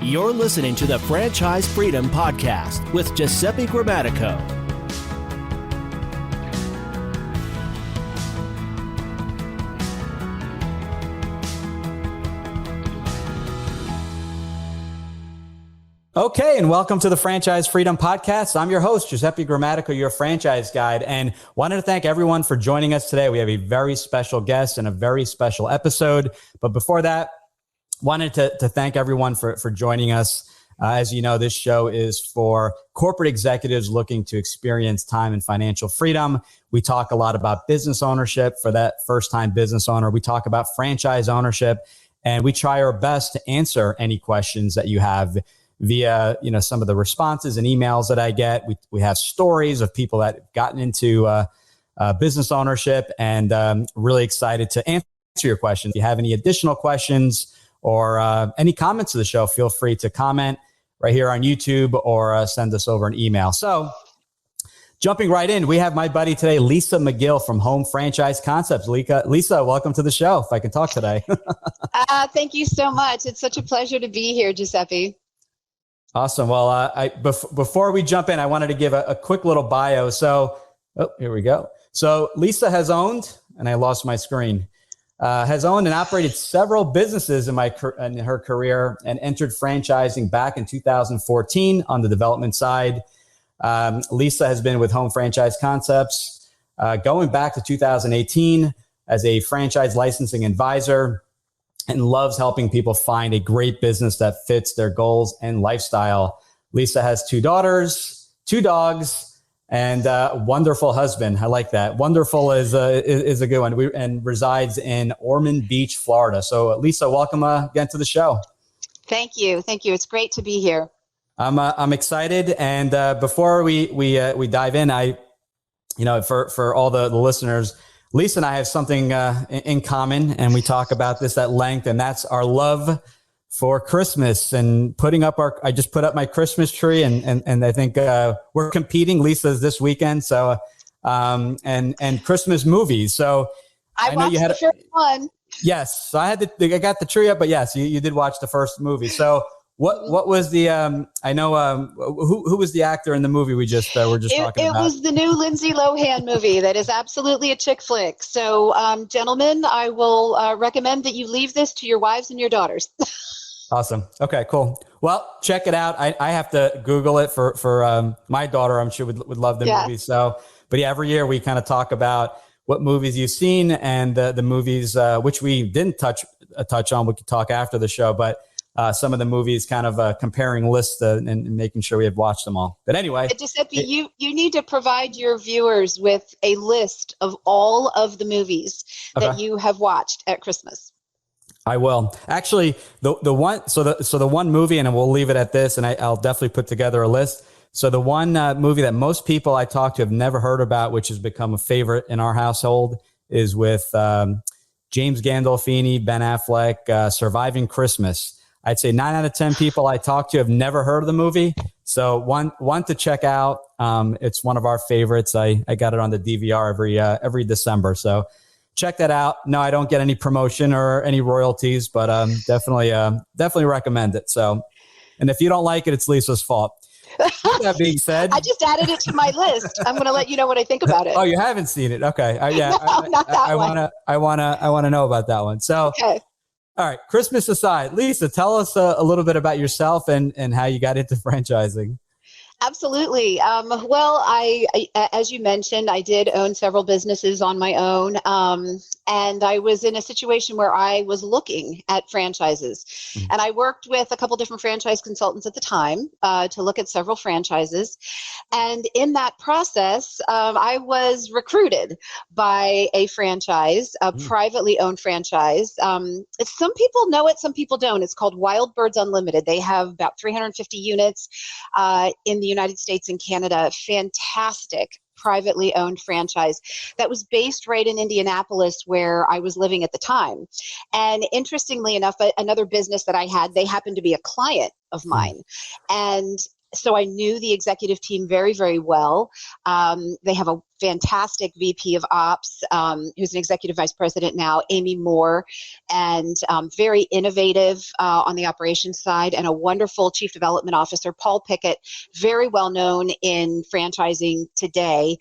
You're listening to the Franchise Freedom Podcast with Giuseppe Grammatico. Okay, and welcome to the Franchise Freedom Podcast. I'm your host, Giuseppe Grammatico, your franchise guide, and wanted to thank everyone for joining us today. We have a very special guest and a very special episode. But before that, wanted to thank everyone for joining us. As you know, this show is for corporate executives looking to experience time and financial freedom. We talk a lot about business ownership for that first-time business owner. We talk about franchise ownership, and we try our best to answer any questions that you have via, some of the responses and emails that I get. We have stories of people that have gotten into business ownership, and really excited to answer your questions. If you have any additional questions or any comments to the show, feel free to comment right here on YouTube or send us over an email. So jumping right in, we have my buddy today, Lisa McGill from Home Franchise Concepts. Lisa, welcome to the show, if I can talk today. Thank you so much. It's such a pleasure to be here, Giuseppe. Awesome. Well, before we jump in, I wanted to give a quick little bio. So, here we go. So Lisa has owned, and I lost my screen, has owned and operated several businesses in her career, and entered franchising back in 2014 on the development side. Lisa has been with Home Franchise Concepts going back to 2018 as a franchise licensing advisor, and loves helping people find a great business that fits their goals and lifestyle. Lisa has 2 daughters, 2 dogs, and a wonderful husband. I like that. Wonderful is a good one. And resides in Ormond Beach, Florida. So Lisa, welcome again to the show. Thank you. It's great to be here. I'm excited. And before we dive in, for all the listeners, Lisa and I have something in common, and we talk about this at length, and that's our love for Christmas and I just put up my Christmas tree, and I think we're competing. Lisa's this weekend. So, and Christmas movies. So I know you had the first one. Yes. So I got the tree up, but yes, you did watch the first movie. So what was the, who was the actor in the movie we just were just talking about? It was the new Lindsay Lohan movie that is absolutely a chick flick. So, gentlemen, I will recommend that you leave this to your wives and your daughters. Awesome. Okay, cool. Well, check it out. I have to Google it for my daughter. I'm sure would love the movie. So, but yeah, every year we kind of talk about what movies you've seen, and the movies which we didn't touch on. We could talk after the show, but some of the movies, kind of comparing lists and making sure we have watched them all. But anyway, Giuseppe, you need to provide your viewers with a list of all of the movies that you have watched at Christmas. I will. Actually, the one movie, and we'll leave it at this, and I'll definitely put together a list. So the one movie that most people I talk to have never heard about, which has become a favorite in our household, is with James Gandolfini, Ben Affleck, Surviving Christmas. I'd say 9 out of 10 people I talk to have never heard of the movie. So one to check out. It's one of our favorites. I got it on the DVR every December. So check that out. No, I don't get any promotion or any royalties, but definitely recommend it. So, and if you don't like it, it's Lisa's fault. With that being said, I just added it to my list. I'm going to let you know what I think about it. Oh, you haven't seen it? Okay. Not that one. I want to know about that one. So, okay. All right. Christmas aside, Lisa, tell us a little bit about yourself and how you got into franchising. Absolutely. Well, I, as you mentioned, I did own several businesses on my own. And I was in a situation where I was looking at franchises. Mm-hmm. And I worked with a couple different franchise consultants at the time to look at several franchises. And in that process, I was recruited by a franchise, a privately owned franchise. Some people know it, some people don't. It's called Wild Birds Unlimited. They have about 350 units in the United States and Canada. Fantastic privately owned franchise that was based right in Indianapolis, where I was living at the time. And interestingly enough, another business that I had, they happened to be a client of mine. And So I knew the executive team very, very well. They have a fantastic VP of Ops, who's an executive vice president now, Amy Moore, and very innovative on the operations side, and a wonderful chief development officer, Paul Pickett, very well known in franchising today.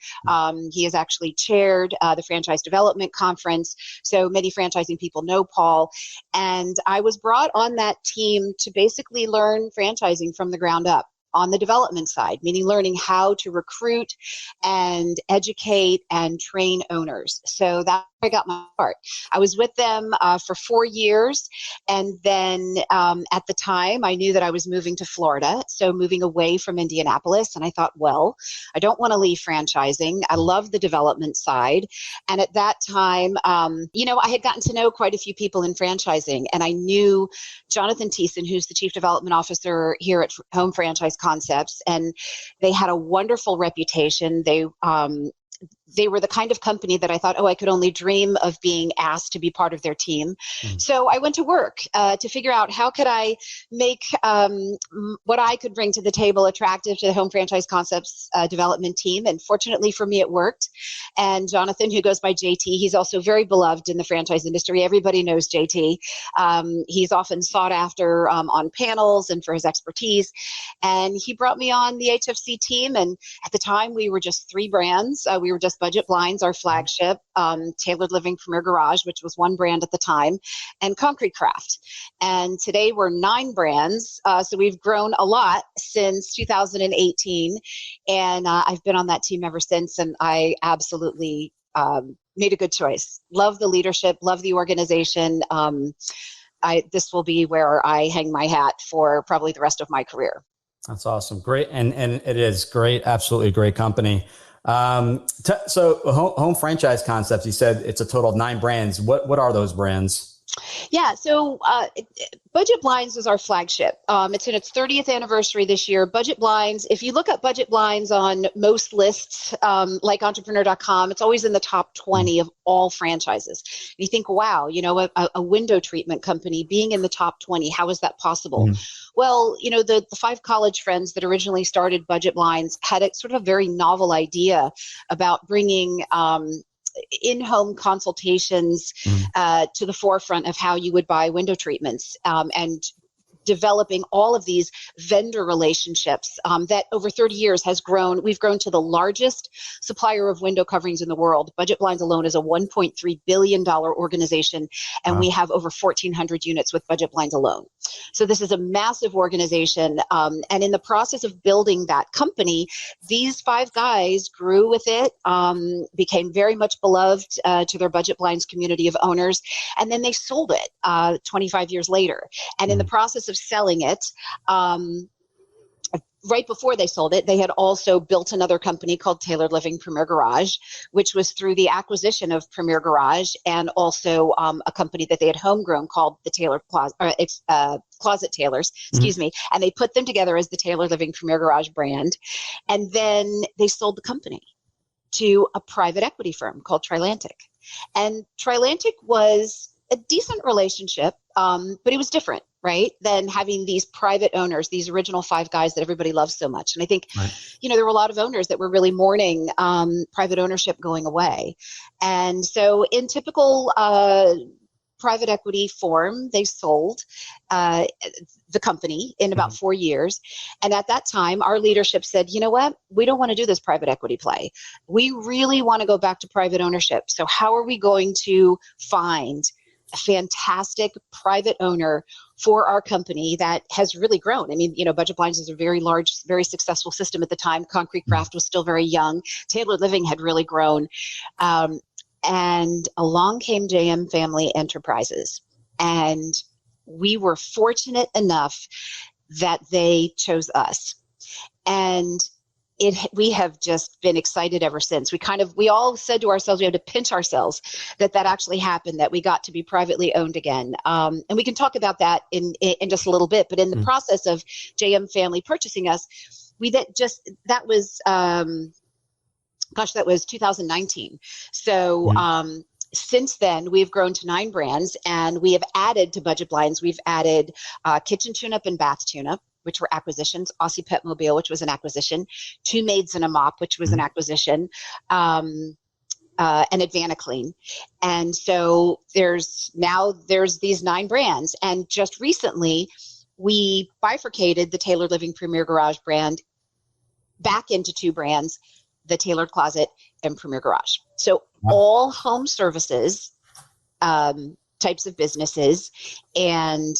He has actually chaired the Franchise Development Conference, so many franchising people know Paul. And I was brought on that team to basically learn franchising from the ground up. On the development side, meaning learning how to recruit and educate and train owners. So that's where I got my start. I was with them for 4 years. And then at the time, I knew that I was moving to Florida. So moving away from Indianapolis. And I thought, well, I don't want to leave franchising. I love the development side. And at that time, I had gotten to know quite a few people in franchising. And I knew Jonathan Thiessen, who's the Chief Development Officer here at Home Franchise Concepts, and they had a wonderful reputation. They were the kind of company that I thought, I could only dream of being asked to be part of their team. So I went to work to figure out how could I make what I could bring to the table attractive to the Home Franchise Concepts development team. And fortunately for me, it worked. And Jonathan, who goes by JT, he's also very beloved in the franchise industry. Everybody knows JT. He's often sought after on panels and for his expertise. And he brought me on the HFC team. And at the time, we were just 3 brands. We were just Budget Blinds, our flagship, Tailored Living Premier Garage, which was 1 brand at the time, and Concrete Craft. And today we're 9 brands. So we've grown a lot since 2018. And I've been on that team ever since. And I absolutely made a good choice. Love the leadership, love the organization. This will be where I hang my hat for probably the rest of my career. That's awesome. Great. And it is great. Absolutely great company. So Home Franchise Concepts, you said it's a total of 9 brands. What are those brands? Yeah, so Budget Blinds is our flagship. It's in its 30th anniversary this year. Budget Blinds, if you look up Budget Blinds on most lists, like entrepreneur.com, it's always in the top 20 of all franchises. And you think, wow, a window treatment company being in the top 20, how is that possible? Well, the 5 college friends that originally started Budget Blinds had a sort of a very novel idea about bringing in-home consultations to the forefront of how you would buy window treatments, and developing all of these vendor relationships that over 30 years has grown. We've grown to the largest supplier of window coverings in the world. Budget Blinds alone is a $1.3 billion organization, and we have over 1,400 units with Budget Blinds alone. So this is a massive organization. And in the process of building that company, these 5 guys grew with it, became very much beloved to their Budget Blinds community of owners, and then they sold it 25 years later. And in the process of selling it, right before they sold it, they had also built another company called Tailored Living Premier Garage, which was through the acquisition of Premier Garage, and also a company that they had homegrown called the Tailored Closet Tailors, excuse me. And they put them together as the Tailored Living Premier Garage brand. And then they sold the company to a private equity firm called Trilantic. And Trilantic was a decent relationship, but it was different, right, than having these private owners, these original 5 guys that everybody loves so much. And I think, there were a lot of owners that were really mourning private ownership going away. And so in typical private equity form, they sold the company in about 4 years. And at that time, our leadership said, you know what, we don't want to do this private equity play. We really want to go back to private ownership. So how are we going to find a fantastic private owner for our company that has really grown? I mean, Budget Blinds is a very large, very successful system at the time. Concrete Craft was still very young. Tailored Living had really grown. And along came JM Family Enterprises. And we were fortunate enough that they chose us. And we have just been excited ever since. We all said to ourselves, we had to pinch ourselves that actually happened, that we got to be privately owned again. And we can talk about that in just a little bit. But in the process of JM Family purchasing us, that was 2019. So since then, we've grown to 9 brands, and we have added to Budget Blinds. We've added kitchen tune-up and bath tune-up, which were acquisitions, Aussie Pet Mobile, which was an acquisition, Two Maids and a Mop, which was an acquisition, and Advaniclean. And so there's these 9 brands. And just recently, we bifurcated the Tailored Living Premier Garage brand back into 2 brands, the Tailored Closet and Premier Garage. So all home services, types of businesses, and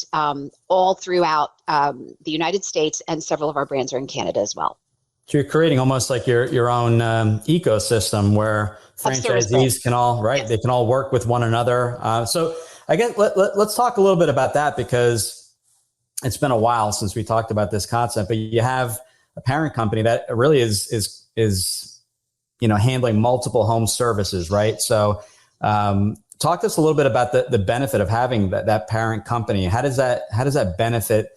all throughout the United States, and several of our brands are in Canada as well. So you're creating almost like your own ecosystem where franchisees can all, right? Yes. They can all work with one another. So I guess let's talk a little bit about that, because it's been a while since we talked about this concept, but you have a parent company that really is handling multiple home services, right? So talk to us a little bit about the benefit of having that parent company. How does that benefit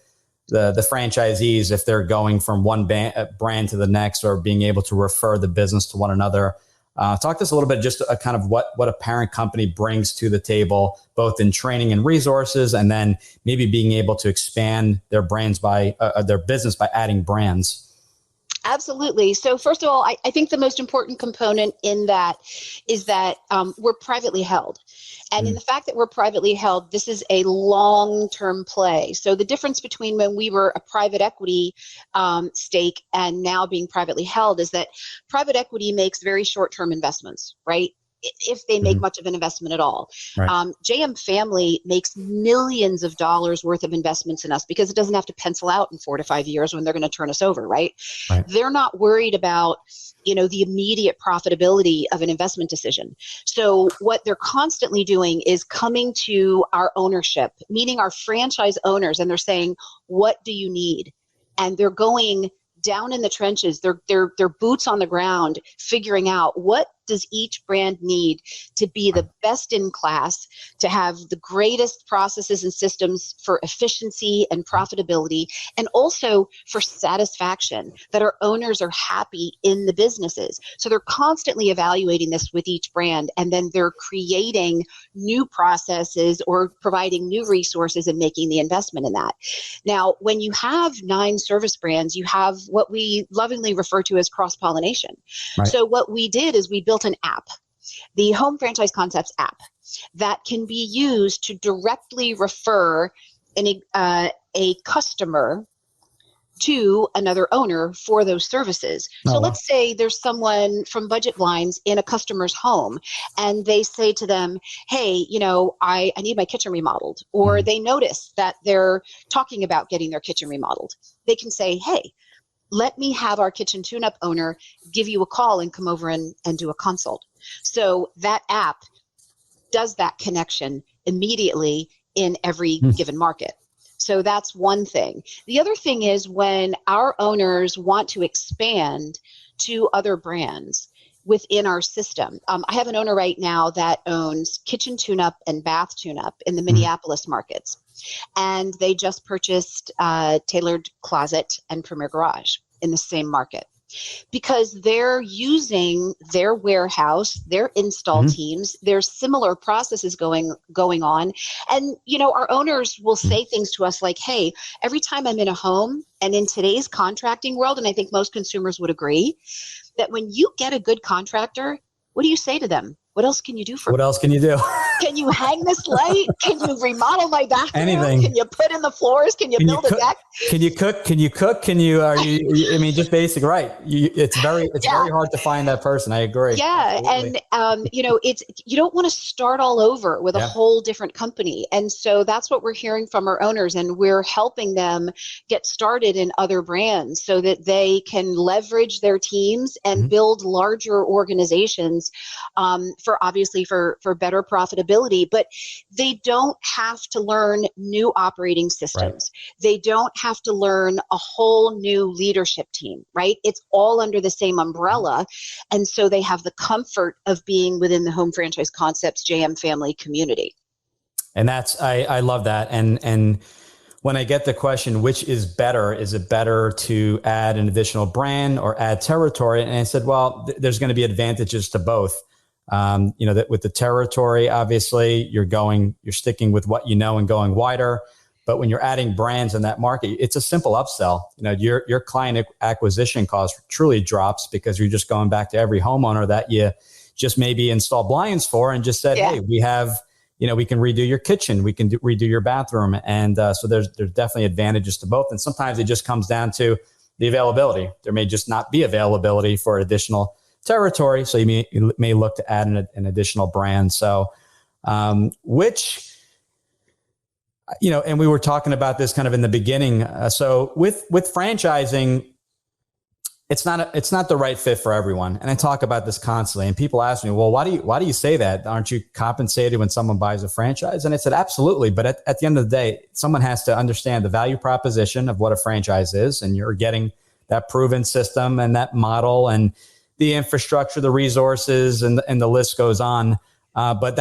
the franchisees if they're going from one brand to the next, or being able to refer the business to one another? Talk to us a little bit just kind of what a parent company brings to the table, both in training and resources, and then maybe being able to expand their brands their business by adding brands. Absolutely. So first of all, I think the most important component in that is that we're privately held. And in the fact that we're privately held, this is a long-term play. So the difference between when we were a private equity stake and now being privately held is that private equity makes very short-term investments, right? If they make much of an investment at all. Right. JM Family makes millions of dollars worth of investments in us because it doesn't have to pencil out in 4 to 5 years when they're going to turn us over, right? They're not worried about, the immediate profitability of an investment decision. So what they're constantly doing is coming to our ownership, meaning our franchise owners, and they're saying, what do you need? And they're going down in the trenches, they're boots on the ground, figuring out what does each brand need to be the best in class, to have the greatest processes and systems for efficiency and profitability, and also for satisfaction, that our owners are happy in the businesses. So they're constantly evaluating this with each brand, and then they're creating new processes or providing new resources and making the investment in that. Now, when you have 9 service brands, you have what we lovingly refer to as cross-pollination. Right. So what we did is we built an app, the Home Franchise Concepts app, that can be used to directly refer a customer to another owner for those services. So let's say there's someone from Budget Blinds in a customer's home, and they say to them, hey, I need my kitchen remodeled, or they notice that they're talking about getting their kitchen remodeled. They can say, hey, let me have our kitchen tune-up owner give you a call and come over and do a consult. So that app does that connection immediately in every given market. So that's one thing. The other thing is when our owners want to expand to other brands within our system. I have an owner right now that owns kitchen tune-up and bath tune-up in the Minneapolis markets. And they just purchased Tailored Closet and Premier Garage in the same market, because they're using their warehouse, their install teams, there's similar processes going on. And, our owners will say things to us like, hey, every time I'm in a home, and in today's contracting world, and I think most consumers would agree, that when you get a good contractor, what do you say to them? What else can you do for me? What else can you do? Can you hang this light? Can you remodel my bathroom? Anything. Can you put in the floors? Can you build a deck? Can you cook? Can you cook? Just basic, right? It's very hard to find that person. I agree. Yeah. Absolutely. And, you don't want to start all over with a whole different company. And so that's what we're hearing from our owners, and we're helping them get started in other brands so that they can leverage their teams and build larger organizations, for better profitability. But they don't have to learn new operating systems. Right. They don't have to learn a whole new leadership team, right? It's all under the same umbrella. And so they have the comfort of being within the Home Franchise Concepts JM Family community. And I love that. And when I get the question, which is better? Is it better to add an additional brand or add territory? And I said, well, there's going to be advantages to both. That with the territory, obviously you're sticking with what you know and going wider. But when you're adding brands in that market, it's a simple upsell. Your client acquisition cost truly drops because you're just going back to every homeowner that you just maybe install blinds for and just said, hey, we have, we can redo your kitchen, we can redo your bathroom. And so there's definitely advantages to both. And sometimes it just comes down to the availability. There may just not be availability for additional territory. So you may look to add an additional brand. So which, and we were talking about this kind of in the beginning. So with franchising, it's not the right fit for everyone. And I talk about this constantly. And people ask me, well, why do you say that? Aren't you compensated when someone buys a franchise? And I said, absolutely. But at the end of the day, someone has to understand the value proposition of what a franchise is. And you're getting that proven system and that model and the infrastructure, the resources, and the list goes on. But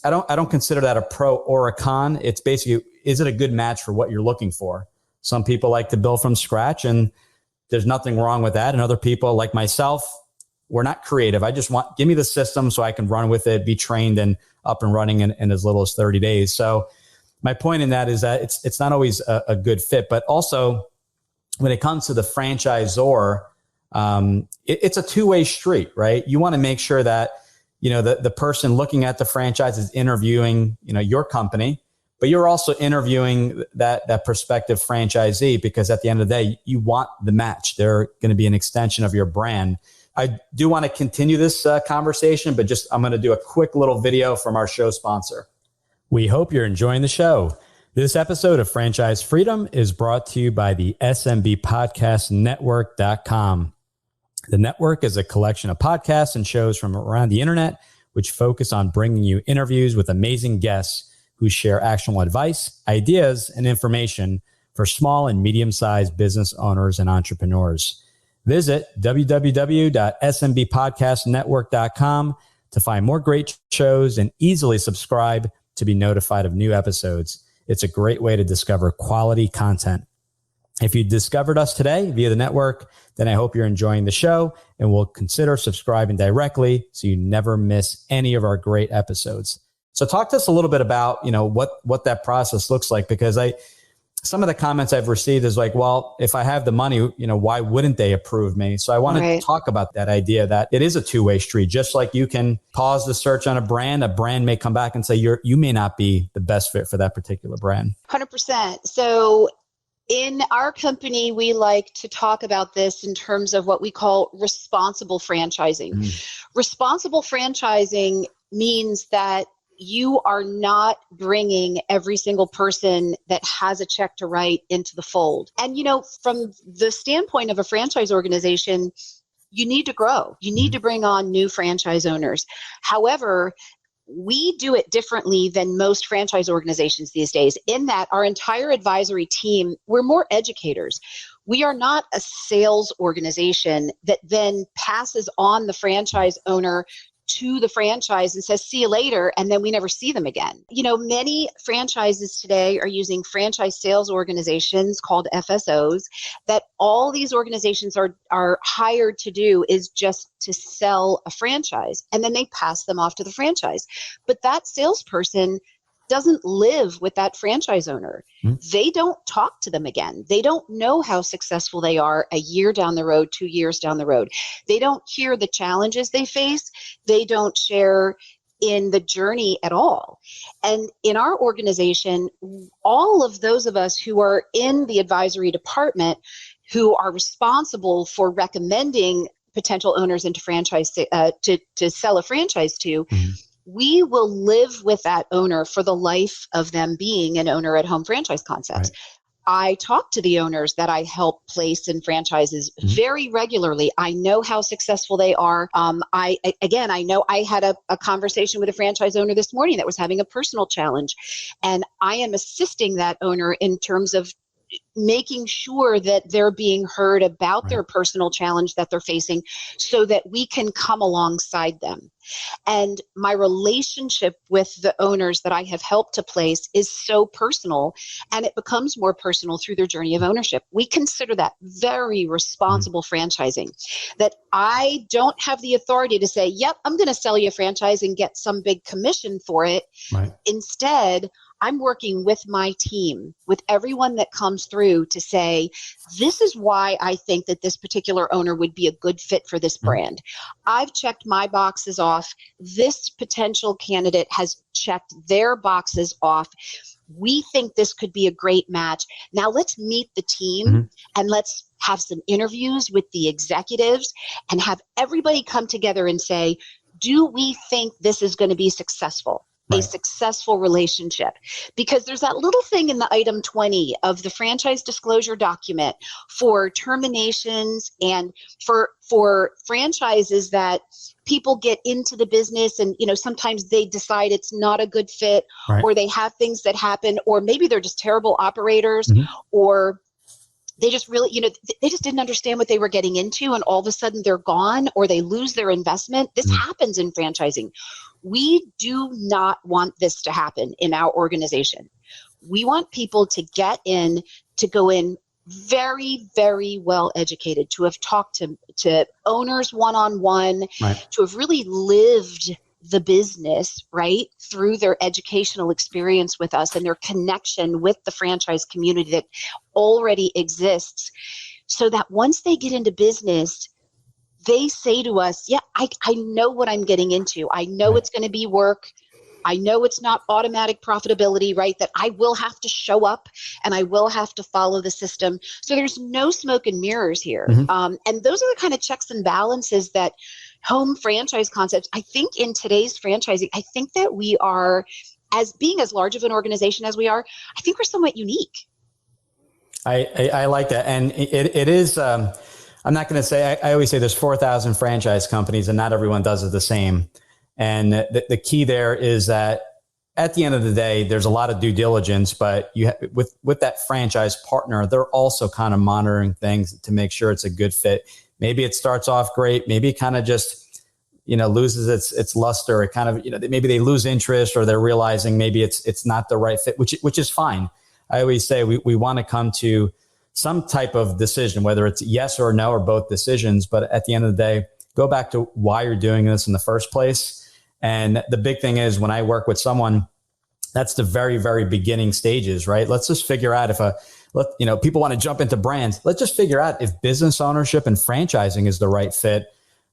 I don't consider that a pro or a con. It's basically, is it a good match for what you're looking for? Some people like to build from scratch, and there's nothing wrong with that. And other people like myself, we're not creative. I just give me the system so I can run with it, be trained and up and running in as little as 30 days. So my point in that is that it's not always a good fit, but also when it comes to the franchisor, it's a two-way street, right? You want to make sure that the person looking at the franchise is interviewing, your company, but you're also interviewing that prospective franchisee, because at the end of the day, you want the match. They're going to be an extension of your brand. I do want to continue this conversation, but I'm going to do a quick little video from our show sponsor. We hope you're enjoying the show. This episode of Franchise Freedom is brought to you by the SMB Podcast Network.com. The network is a collection of podcasts and shows from around the internet, which focus on bringing you interviews with amazing guests who share actionable advice, ideas, and information for small and medium-sized business owners and entrepreneurs. Visit www.smbpodcastnetwork.com to find more great shows and easily subscribe to be notified of new episodes. It's a great way to discover quality content. If you discovered us today via the network, then I hope you're enjoying the show and will consider subscribing directly so you never miss any of our great episodes. So talk to us a little bit about, what that process looks like, because some of the comments I've received is like, well, if I have the money, why wouldn't they approve me? So I want to talk about that idea that it is a two-way street. Just like you can pause the search on a brand may come back and say you may not be the best fit for that particular brand. 100%. So in our company, we like to talk about this in terms of what we call responsible franchising. Responsible franchising means that you are not bringing every single person that has a check to write into the fold. And, from the standpoint of a franchise organization, you need to grow. You need to bring on new franchise owners. However, we do it differently than most franchise organizations these days, in that our entire advisory team, we're more educators. We are not a sales organization that then passes on the franchise owner to the franchise and says, see you later, and then we never see them again. Many franchises today are using franchise sales organizations called FSOs, that all these organizations are hired to do is just to sell a franchise, and then they pass them off to the franchise. But that salesperson doesn't live with that franchise owner. They don't talk to them again. They don't know how successful they are a year down the road, 2 years down the road. They don't hear the challenges they face. They don't share in the journey at all. And in our organization, all of those of us who are in the advisory department, who are responsible for recommending potential owners into franchise to sell a franchise to, we will live with that owner for the life of them being an owner at Home Franchise Concepts. Right. I talk to the owners that I help place in franchises very regularly. I know how successful they are. I know I had a conversation with a franchise owner this morning that was having a personal challenge, and I am assisting that owner in terms of making sure that they're being heard about their personal challenge that they're facing, so that we can come alongside them. And my relationship with the owners that I have helped to place is so personal, and it becomes more personal through their journey of ownership. We consider that very responsible franchising, that I don't have the authority to say, yep, I'm going to sell you a franchise and get some big commission for it. Right. Instead, I'm working with my team, with everyone that comes through to say, this is why I think that this particular owner would be a good fit for this brand. I've checked my boxes off. This potential candidate has checked their boxes off. We think this could be a great match. Now let's meet the team and let's have some interviews with the executives and have everybody come together and say, do we think this is going to be successful? A successful relationship? Because there's that little thing in the item 20 of the franchise disclosure document for terminations and for franchises that people get into the business and, sometimes they decide it's not a good fit, or they have things that happen, or maybe they're just terrible operators, or they just really, they just didn't understand what they were getting into, and all of a sudden they're gone, or they lose their investment. This happens in franchising. We do not want this to happen in our organization. We want people to go in very, very well educated, to have talked to owners one-on-one, to have really lived the business, through their educational experience with us and their connection with the franchise community that already exists, so that once they get into business, they say to us, yeah, I know what I'm getting into. I know it's going to be work. I know it's not automatic profitability, that I will have to show up and I will have to follow the system. So there's no smoke and mirrors here. And those are the kind of checks and balances that home franchise concepts, I think in today's franchising, I think that we are, as being as large of an organization as we are, I think we're somewhat unique. I like that. And it is, I'm not going to say, I always say there's 4,000 franchise companies and not everyone does it the same. And the key there is that at the end of the day, there's a lot of due diligence, but with that franchise partner, they're also kind of monitoring things to make sure it's a good fit. Maybe it starts off great. Maybe it kind of just, loses its luster. It kind of, maybe they lose interest, or they're realizing maybe it's not the right fit, which is fine. I always say we want to come to some type of decision, whether it's yes or no or both decisions. But at the end of the day, go back to why you're doing this in the first place. And the big thing is, when I work with someone, that's the very, very beginning stages, Let's just figure out if people want to jump into brands. Let's just figure out if business ownership and franchising is the right fit.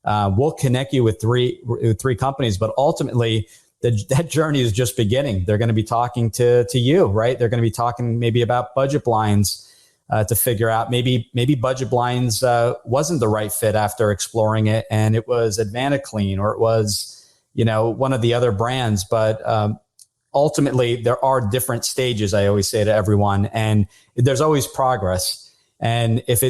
We'll connect you with three companies, but ultimately that journey is just beginning. They're going to be talking to you, They're going to be talking maybe about budget blinds. To figure out maybe Budget Blinds wasn't the right fit after exploring it, and it was AdvantaClean, or it was one of the other brands. But ultimately, there are different stages. I always say to everyone, and there's always progress. And if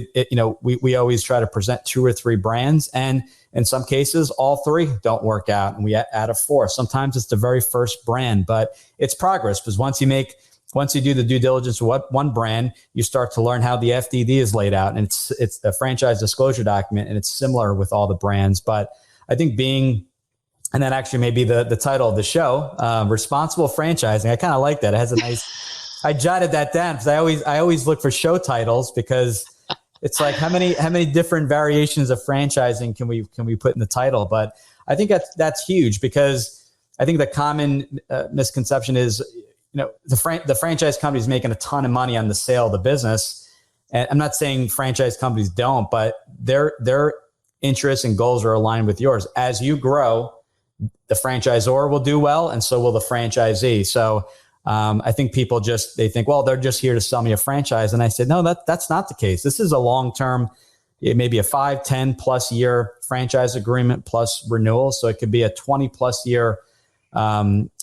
we always try to present 2 or 3 brands, and in some cases, all 3 don't work out, and we add a 4th. Sometimes it's the very first brand, but it's progress, because once you do the due diligence with one brand, you start to learn how the FDD is laid out, and it's the franchise disclosure document, and it's similar with all the brands. But I think and that actually may be the title of the show, Responsible Franchising. I kind of like that. It has a nice, I jotted that down because I always look for show titles, because it's like how many different variations of franchising can we put in the title? But I think that's huge, because I think the common misconception is, the franchise company is making a ton of money on the sale of the business. And I'm not saying franchise companies don't, but their interests and goals are aligned with yours. As you grow, the franchisor will do well, and so will the franchisee. So I think people they think, well, they're just here to sell me a franchise. And I said, no, that's not the case. This is a long-term, maybe a 5, 10 plus year franchise agreement plus renewal. So it could be a 20 plus year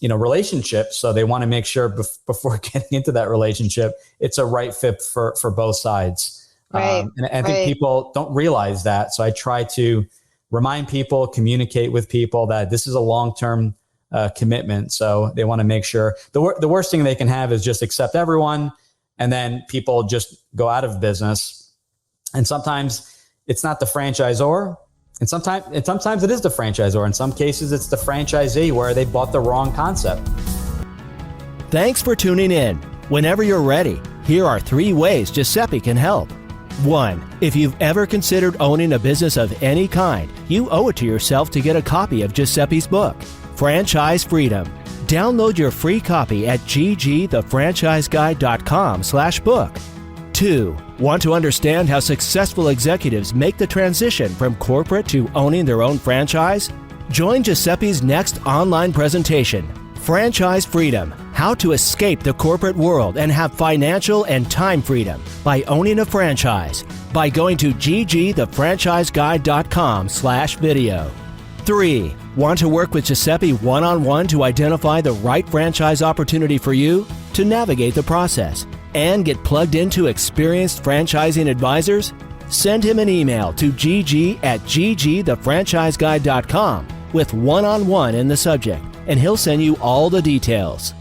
relationship. So they want to make sure before getting into that relationship, it's a right fit for both sides. And I think people don't realize that. So I try to remind people, communicate with people that this is a long-term commitment. So they want to make sure the worst thing they can have is just accept everyone, and then people just go out of business. And sometimes it's not the franchisor. And sometimes it is the franchisor. In some cases, it's the franchisee where they bought the wrong concept. Thanks for tuning in. Whenever you're ready, here are 3 ways Giuseppe can help. 1. If you've ever considered owning a business of any kind, you owe it to yourself to get a copy of Giuseppe's book, Franchise Freedom. Download your free copy at ggthefranchiseguide.com/book. 2. Want to understand how successful executives make the transition from corporate to owning their own franchise? Join Giuseppe's next online presentation, Franchise Freedom: How to Escape the Corporate World and Have Financial and Time Freedom by Owning a Franchise, by going to ggthefranchiseguide.com/video. 3. Want to work with Giuseppe one-on-one to identify the right franchise opportunity for you, to navigate the process, and get plugged into experienced franchising advisors? Send him an email to gg@ggthefranchiseguide.com with one-on-one in the subject, and he'll send you all the details.